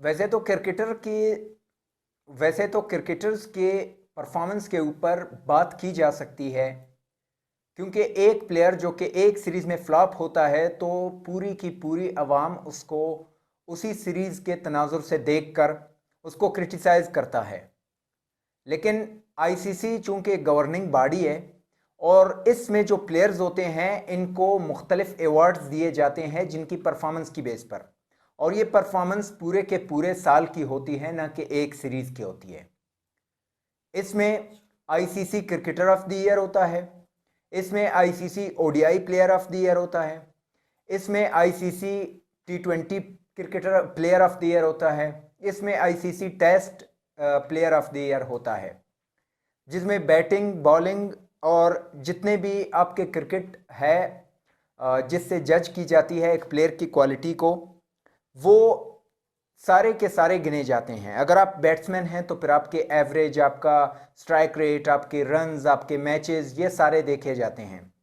वैसे तो क्रिकेटर की वैसे तो क्रिकेटर्स के परफॉर्मेंस के ऊपर बात की जा सकती है, क्योंकि एक प्लेयर जो कि एक सीरीज में फ्लॉप होता है तो पूरी की पूरी अवाम उसको उसी सीरीज के तनाजुर से देखकर उसको क्रिटिसाइज करता है। लेकिन आईसीसी चूंकि गवर्निंग बॉडी है और इसमें जो प्लेयर्स होते हैं इनको मुख्तलिफ अवार्ड्स दिए जाते हैं जिनकी परफॉर्मेंस की बेस पर, और ये परफॉर्मेंस पूरे के पूरे साल की होती है, ना कि एक सीरीज की होती है। इसमें ICC cricketer of the year होता है, इसमें ICC ODI player of the year होता है, इसमें आईसीसी टी20 cricketer player of the year होता है, इसमें ICC test player of the year होता है, जिसमें बैटिंग बॉलिंग और जितने भी आपके क्रिकेट है जिससे जज की जाती है एक प्लेयर की क्वालिटी को, वो सारे के सारे गिने जाते हैं। अगर आप बैट्समैन हैं तो फिर आपके एवरेज, आपका स्ट्राइक रेट, आपके रन्स, आपके मैचेस, ये सारे देखे जाते हैं।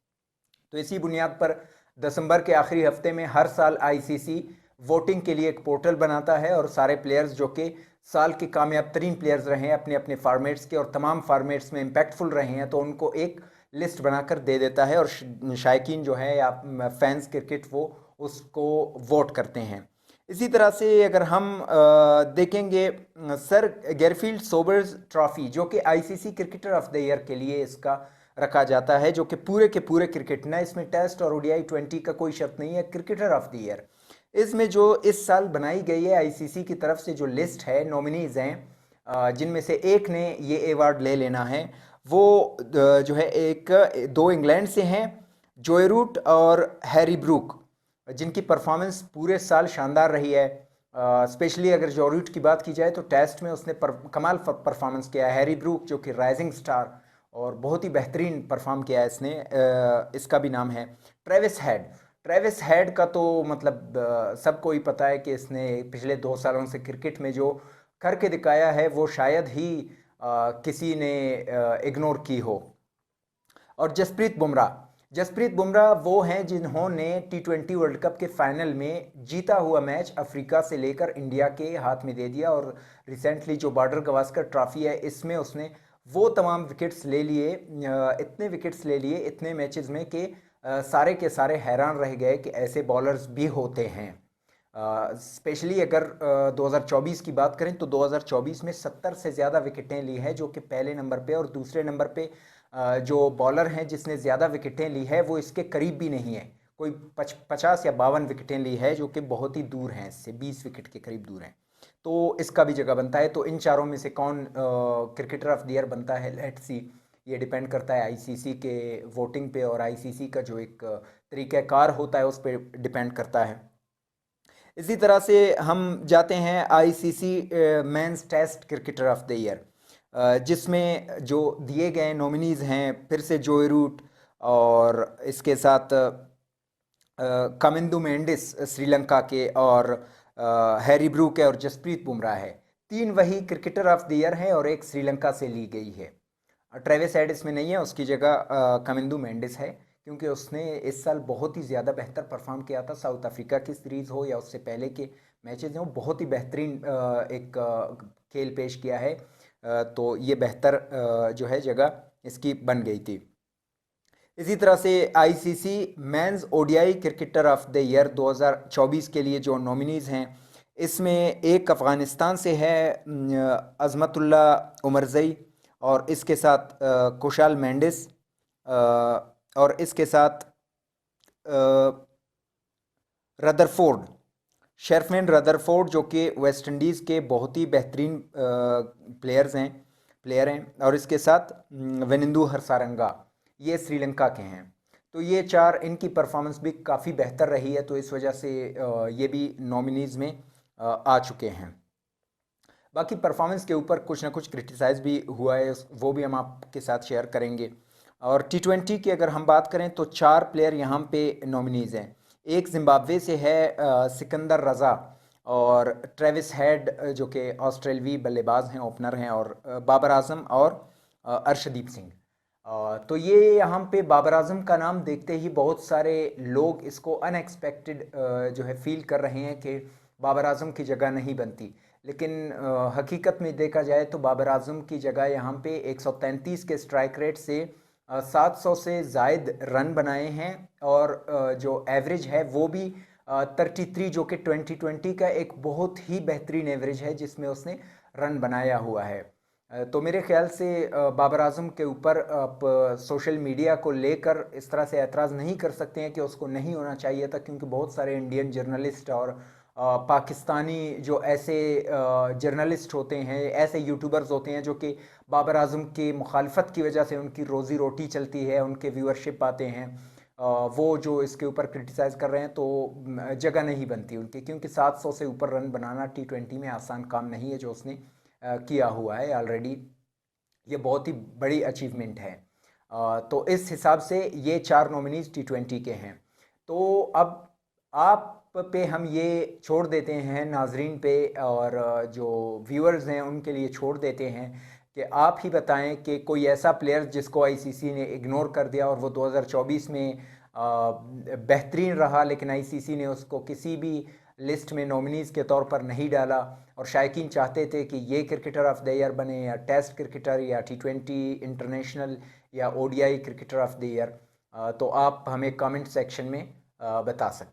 तो इसी बुनियाद पर दिसंबर के आखिरी हफ्ते में हर साल आईसीसी वोटिंग के लिए एक पोर्टल बनाता है और सारे प्लेयर्स जो कि साल के कामयाब तरीन प्लेयर्स रहे हैं अपने अपने फॉर्मेट्स के और तमाम फॉर्मेट्स में इम्पैक्टफुल रहे हैं, तो उनको एक लिस्ट बनाकर दे देता है और शायकीन जो है या फैंस क्रिकेट वो उसको वोट करते हैं। इसी तरह से अगर हम देखेंगे सर गैरफील्ड सोबर्स ट्रॉफी जो कि ICC cricketer of the year के लिए इसका रखा जाता है, जो कि पूरे के पूरे क्रिकेट ना, इसमें टेस्ट और ओडीआई 20 का कोई शर्त नहीं है, क्रिकेटर ऑफ द ईयर। इसमें जो इस साल बनाई गई है आईसीसी की तरफ से जो लिस्ट है, नॉमिनीज हैं जिनमें से एक ने ये अवार्ड ले लेना है, वो जो है एक दो इंग्लैंड से हैं, जोए रूट और हैरी ब्रूक, जिनकी परफॉर्मेंस पूरे साल शानदार रही है। स्पेशली अगर जो रूट की बात की जाए तो टेस्ट में उसने कमाल परफॉर्मेंस किया है। हैरी ब्रूक जो कि राइजिंग स्टार और बहुत ही बेहतरीन परफॉर्म किया है इसने। इसका भी नाम है ट्रेविस हेड। ट्रेविस हेड का तो मतलब सबको ही पता है कि इसने पिछले 2 सालों से क्रिकेट में जो करके दिखाया है वो शायद ही किसी ने इग्नोर की हो। और जसप्रीत बुमराह वो हैं जिन्होंने टी20 वर्ल्ड कप के फाइनल में जीता हुआ मैच अफ्रीका से लेकर इंडिया के हाथ में दे दिया, और रिसेंटली जो बॉर्डर गवास्कर ट्रॉफी है इसमें उसने वो तमाम विकेट्स ले लिए, इतने विकेट्स ले लिए इतने मैचेस में कि सारे के सारे हैरान रह गए कि ऐसे बॉलर्स भी होते हैं। स्पेशली अगर 2024 की बात करें तो 2024 में 70 से ज़्यादा विकेटें ली हैं, जो कि पहले नंबर पे, और दूसरे नंबर पे जो बॉलर हैं जिसने ज़्यादा विकेटें ली है वो इसके करीब भी नहीं है। कोई 50 या 52 विकेटें ली है, जो कि बहुत ही दूर हैं, इससे 20 विकेट के करीब दूर हैं। तो इसका भी जगह बनता है। तो इन चारों में से कौन क्रिकेटर ऑफ द ईयर बनता है, लेट्स सी। ये डिपेंड करता है आईसीसी के वोटिंग पे, और आईसीसी का जो एक तरीक़ाकार होता है उस पर डिपेंड करता है। इसी तरह से हम जाते हैं ICC men's test cricketer of the year, जिसमें जो दिए गए नॉमिनीज़ हैं फिर से जोए रूट, और इसके साथ कामिंदु मेंडिस श्रीलंका के, और हैरी ब्रूक है, और जसप्रीत बुमराह है। तीन वही क्रिकेटर ऑफ द ईयर हैं और एक श्रीलंका से ली गई है। ट्रेविस हेड इसमें नहीं है, उसकी जगह कामिंदु मेंडिस है, क्योंकि उसने इस साल बहुत ही ज़्यादा बेहतर परफॉर्म किया था। साउथ अफ्रीका की सीरीज़ हो या उससे पहले के मैचेज हों, बहुत ही बेहतरीन एक खेल पेश किया है। तो ये बेहतर जो है जगह इसकी बन गई थी। इसी तरह से ICC men's ODI cricketer of the year 2024 के लिए जो नॉमिनीज़ हैं, इसमें एक अफ़गानिस्तान से है अज़मतुल्ला उमरज़ई, और इसके साथ कुशाल मेंडिस, और इसके साथ रदरफोर्ड, शेरफेन रदरफोर्ड, जो कि वेस्ट इंडीज़ के बहुत ही बेहतरीन प्लेयर हैं, और इसके साथ वेनिंदु हरसारंगा, ये श्रीलंका के हैं। तो ये चार, इनकी परफॉर्मेंस भी काफ़ी बेहतर रही है, तो इस वजह से ये भी नॉमिनीज़ में आ चुके हैं। बाकी परफॉर्मेंस के ऊपर कुछ ना कुछ क्रिटिसाइज़ भी हुआ है, वो भी हम आपके साथ शेयर करेंगे। और टी20 की अगर हम बात करें तो 4 प्लेयर यहाँ पे नॉमिनीज़ हैं। एक जिम्बाब्वे से है सिकंदर रज़ा, और ट्रेविस हेड जो कि ऑस्ट्रेलवी बल्लेबाज हैं, ओपनर हैं, और बाबर आजम और अर्शदीप सिंह। तो ये यहाँ पे बाबर आजम का नाम देखते ही बहुत सारे लोग इसको अनएक्सपेक्टेड जो है फील कर रहे हैं कि बाबर आजम की जगह नहीं बनती। लेकिन हकीकत में देखा जाए तो बाबर आजम की जगह यहाँ पे 133 के स्ट्राइक रेट से 700 से ज़ायद रन बनाए हैं, और जो एवरेज है वो भी 33, जो कि 2020 का एक बहुत ही बेहतरीन एवरेज है जिसमें उसने रन बनाया हुआ है। तो मेरे ख्याल से बाबर आजम के ऊपर आप सोशल मीडिया को लेकर इस तरह से एतराज़ नहीं कर सकते हैं कि उसको नहीं होना चाहिए था, क्योंकि बहुत सारे इंडियन जर्नलिस्ट और पाकिस्तानी जो ऐसे जर्नलिस्ट होते हैं, ऐसे यूट्यूबर्स होते हैं जो कि बाबर आजम की मुखालफत की वजह से उनकी रोज़ी रोटी चलती है, उनके व्यूअरशिप आते हैं, वो जो इसके ऊपर क्रिटिसाइज़ कर रहे हैं, तो जगह नहीं बनती उनकी, क्योंकि 700 से ऊपर रन बनाना T20 में आसान काम नहीं है जो उसने किया हुआ है ऑलरेडी। ये बहुत ही बड़ी अचीवमेंट है। तो इस हिसाब से ये 4 नॉमिनीज T20 के हैं। तो अब आप पे हम ये छोड़ देते हैं, नाजरीन पे और जो व्यूअर्स हैं उनके लिए छोड़ देते हैं कि आप ही बताएं कि कोई ऐसा प्लेयर जिसको आईसीसी ने इग्नोर कर दिया और वो 2024 में बेहतरीन रहा, लेकिन आईसीसी ने उसको किसी भी लिस्ट में नॉमिनीज़ के तौर पर नहीं डाला, और शायकीन चाहते थे कि ये क्रिकेटर ऑफ द ईयर बने, या टेस्ट क्रिकेटर, या T20 इंटरनेशनल, या ODI cricketer of the year. तो आप हमें कमेंट सेक्शन में बता सकते हैं।